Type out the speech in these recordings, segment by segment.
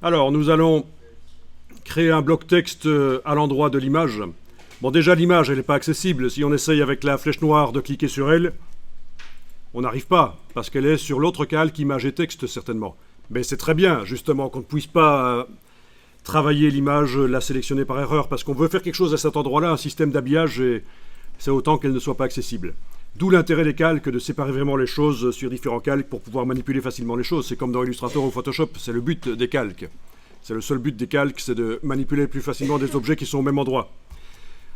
Alors, nous allons créer un bloc texte à l'endroit de l'image. Bon, déjà, l'image, elle n'est pas accessible. Si on essaye avec la flèche noire de cliquer sur elle, on n'arrive pas, parce qu'elle est sur l'autre calque image et texte, certainement. Mais c'est très bien, justement, qu'on ne puisse pas travailler l'image, la sélectionner par erreur, parce qu'on veut faire quelque chose à cet endroit-là, un système d'habillage, et c'est autant qu'elle ne soit pas accessible. D'où l'intérêt des calques, de séparer vraiment les choses sur différents calques pour pouvoir manipuler facilement les choses. C'est comme dans Illustrator ou Photoshop, c'est le but des calques. C'est le seul but des calques, c'est de manipuler plus facilement des objets qui sont au même endroit.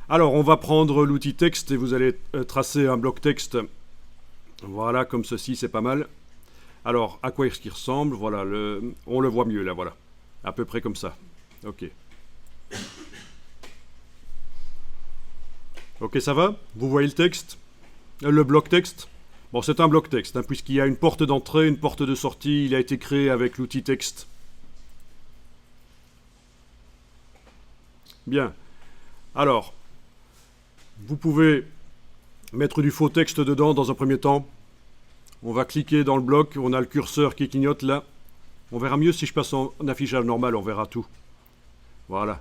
Alors, on va prendre l'outil texte et vous allez tracer un bloc texte. Voilà, comme ceci, c'est pas mal. Alors, à quoi est-ce qu'il ressemble? Voilà, on le voit mieux là, voilà. À peu près comme ça. Ok. Ok, ça va? Vous voyez le texte? Le bloc texte? Bon, c'est un bloc texte, hein, puisqu'il y a une porte d'entrée, une porte de sortie. Il a été créé avec l'outil texte. Bien. Alors, vous pouvez mettre du faux texte dedans dans un premier temps. On va cliquer dans le bloc, on a le curseur qui clignote là. On verra mieux si je passe en affichage normal, on verra tout. Voilà.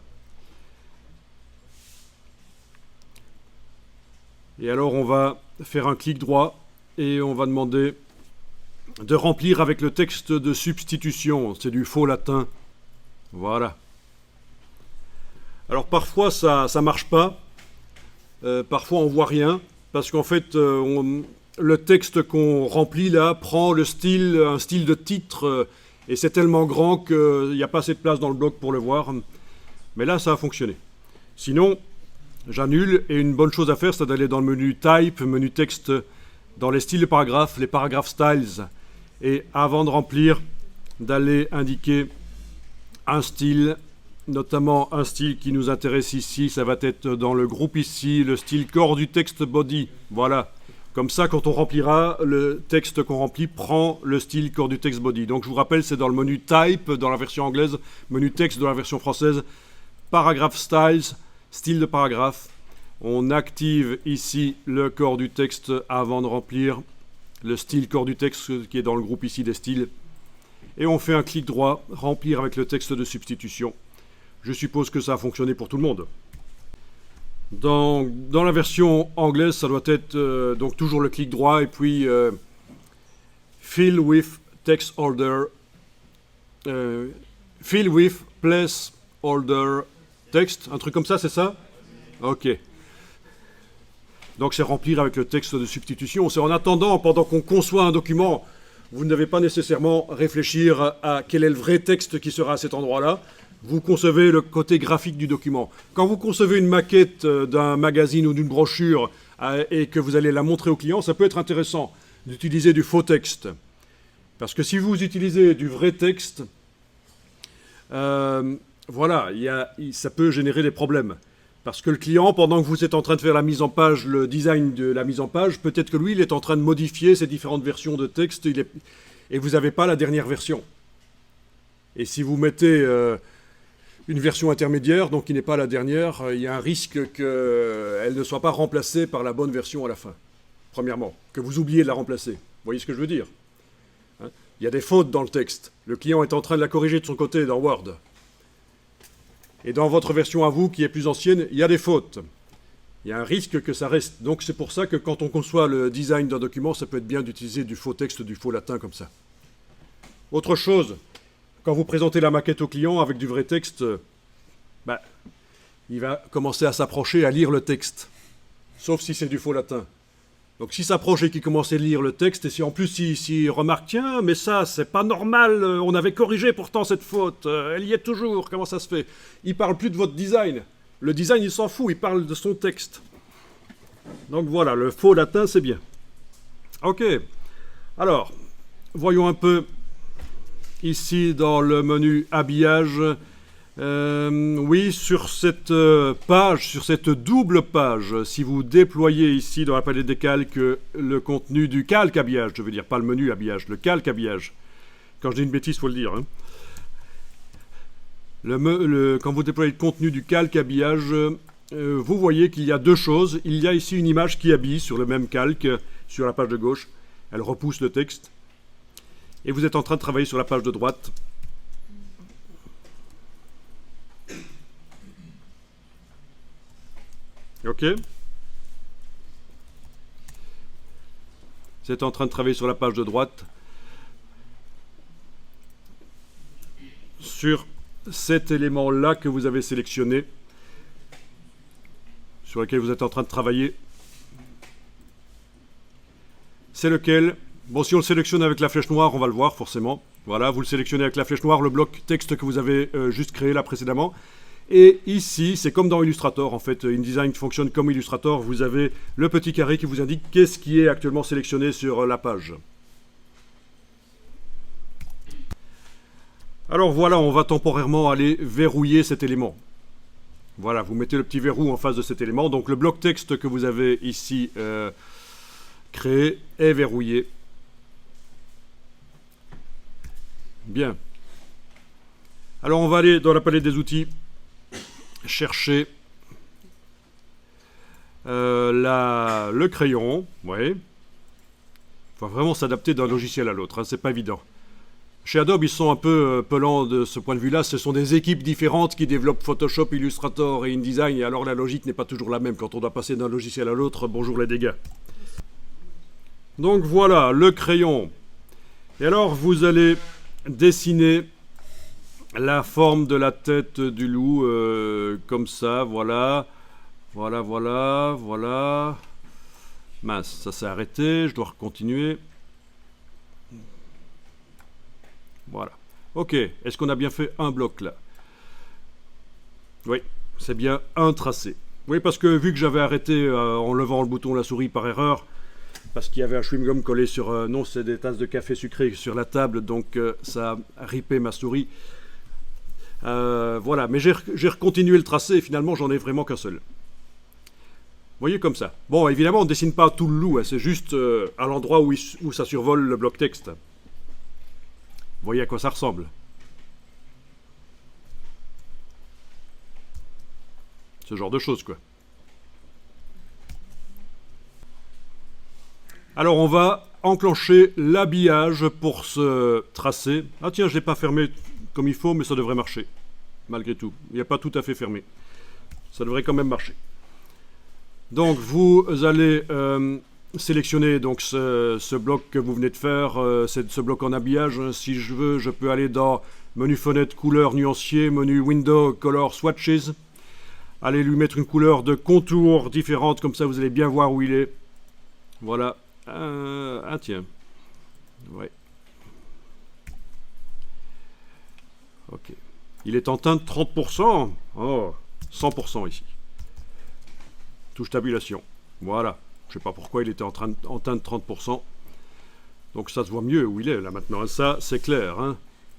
Et alors on va faire un clic droit et on va demander de remplir avec le texte de substitution. C'est du faux latin. Voilà. Alors parfois ça marche pas. Parfois on voit rien. Parce qu'en fait, le texte qu'on remplit là prend un style de titre, et c'est tellement grand qu'il n'y a pas assez de place dans le bloc pour le voir. Mais là, ça a fonctionné. Sinon, j'annule, et une bonne chose à faire, c'est d'aller dans le menu Type, menu texte, dans les styles de paragraphes, les paragraph styles, et avant de remplir, d'aller indiquer un style, notamment un style qui nous intéresse ici, ça va être dans le groupe ici, le style corps du texte body. Voilà. Comme ça, quand on remplira, le texte qu'on remplit prend le style corps du texte body. Donc je vous rappelle, c'est dans le menu Type dans la version anglaise, menu texte dans la version française, Paragraph Styles, style de paragraphe. On active ici le corps du texte avant de remplir le style corps du texte qui est dans le groupe ici des styles. Et on fait un clic droit, remplir avec le texte de substitution. Je suppose que ça a fonctionné pour tout le monde. Dans la version anglaise, ça doit être donc toujours le clic droit et puis Fill with text order, Fill with place order text, un truc comme ça, c'est ça? Ok. Donc c'est remplir avec le texte de substitution. C'est en attendant, pendant qu'on conçoit un document, vous ne devez pas nécessairement réfléchir à quel est le vrai texte qui sera à cet endroit-là. Vous concevez le côté graphique du document. Quand vous concevez une maquette d'un magazine ou d'une brochure et que vous allez la montrer au client, ça peut être intéressant d'utiliser du faux texte. Parce que si vous utilisez du vrai texte, voilà, ça peut générer des problèmes. Parce que le client, pendant que vous êtes en train de faire la mise en page, le design de la mise en page, peut-être que lui, il est en train de modifier ces différentes versions de texte et vous n'avez pas la dernière version. Et si vous mettez une version intermédiaire, donc qui n'est pas la dernière, il y a un risque qu'elle ne soit pas remplacée par la bonne version à la fin. Premièrement, que vous oubliez de la remplacer. Vous voyez ce que je veux dire? Il y a des fautes dans le texte. Le client est en train de la corriger de son côté dans Word. Et dans votre version à vous, qui est plus ancienne, il y a des fautes. Il y a un risque que ça reste. Donc c'est pour ça que quand on conçoit le design d'un document, ça peut être bien d'utiliser du faux texte, du faux latin comme ça. Autre chose, quand vous présentez la maquette au client avec du vrai texte, il va commencer à s'approcher, à lire le texte. Sauf si c'est du faux latin. Donc s'il s'approche et qu'il commence à lire le texte, et si en plus s'il remarque, tiens, mais ça, c'est pas normal, on avait corrigé pourtant cette faute, elle y est toujours, comment ça se fait? Il parle plus de votre design. Le design, il s'en fout, il parle de son texte. Donc voilà, le faux latin, c'est bien. Ok. Alors, voyons un peu ici dans le menu habillage. Oui, sur cette page, sur cette double page, si vous déployez ici dans la palette des calques le contenu du calque habillage, je veux dire, pas le menu habillage, le calque habillage. Quand je dis une bêtise, il faut le dire. Hein. Quand vous déployez le contenu du calque habillage, vous voyez qu'il y a deux choses. Il y a ici une image qui habille sur le même calque, sur la page de gauche. Elle repousse le texte. Et vous êtes en train de travailler sur la page de droite. Ok. Vous êtes en train de travailler sur la page de droite. Sur cet élément-là que vous avez sélectionné, sur lequel vous êtes en train de travailler. C'est lequel? Bon, si on le sélectionne avec la flèche noire, on va le voir forcément. Voilà, vous le sélectionnez avec la flèche noire, le bloc texte que vous avez juste créé là précédemment. Et ici, c'est comme dans Illustrator, en fait. InDesign fonctionne comme Illustrator. Vous avez le petit carré qui vous indique qu'est-ce qui est actuellement sélectionné sur la page. Alors voilà, on va temporairement aller verrouiller cet élément. Voilà, vous mettez le petit verrou en face de cet élément. Donc le bloc texte que vous avez ici créé est verrouillé. Bien. Alors on va aller dans la palette des outils chercher le crayon. Ouais. Il faut vraiment s'adapter d'un logiciel à l'autre, hein, c'est pas évident. Chez Adobe, ils sont un peu pelants de ce point de vue-là. Ce sont des équipes différentes qui développent Photoshop, Illustrator et InDesign. Et alors la logique n'est pas toujours la même quand on doit passer d'un logiciel à l'autre. Bonjour les dégâts. Donc voilà, le crayon. Et alors vous allez dessiner la forme de la tête du loup comme ça. Voilà. Voilà, voilà, voilà. Mince, ça s'est arrêté. Je dois continuer. Voilà. Ok, est-ce qu'on a bien fait un bloc là? Oui, c'est bien un tracé. Oui, parce que vu que j'avais arrêté en levant le bouton la souris par erreur, parce qu'il y avait un chewing-gum collé sur... non, c'est des tasses de café sucré sur la table, donc ça a ripé ma souris. Voilà, mais j'ai recontinué le tracé et finalement j'en ai vraiment qu'un seul. Vous voyez comme ça. Bon, évidemment, on ne dessine pas tout le loup, hein, c'est juste à l'endroit où ça survole le bloc texte. Vous voyez à quoi ça ressemble. Ce genre de choses, quoi. Alors, on va enclencher l'habillage pour ce tracé. Ah tiens, je ne l'ai pas fermé comme il faut, mais ça devrait marcher. Malgré tout. Il n'est pas tout à fait fermé. Ça devrait quand même marcher. Donc, vous allez sélectionner donc, ce bloc que vous venez de faire, ce bloc en habillage. Si je veux, je peux aller dans menu fenêtre, couleur, nuancier, menu window, color, swatches. Allez lui mettre une couleur de contour différente, comme ça vous allez bien voir où il est. Voilà. Ah tiens. Ouais. Ok. Il est en teinte 30%. Oh, 100% ici. Touche tabulation. Voilà. Je ne sais pas pourquoi il était en teinte 30%. Donc ça se voit mieux où il est là maintenant. Ça, c'est clair. Hein.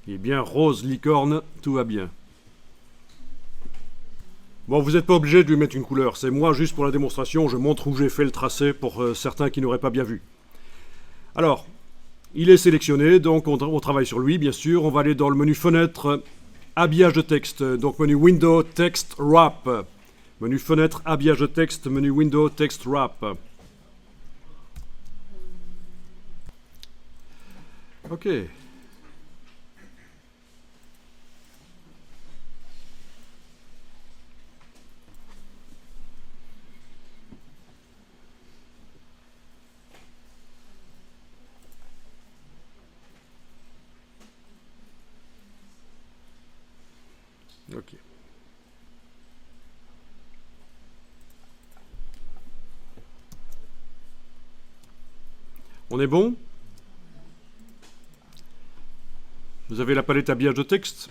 Il est bien rose licorne. Tout va bien. Bon, vous n'êtes pas obligé de lui mettre une couleur. C'est moi, juste pour la démonstration, je montre où j'ai fait le tracé pour certains qui n'auraient pas bien vu. Alors, il est sélectionné, donc on travaille sur lui, bien sûr. On va aller dans le menu fenêtre, habillage de texte. Donc menu Window, Text, Wrap. Menu fenêtre, habillage de texte, menu Window, Text, Wrap. Ok. Ok. On est bon? Vous avez la palette habillage de texte.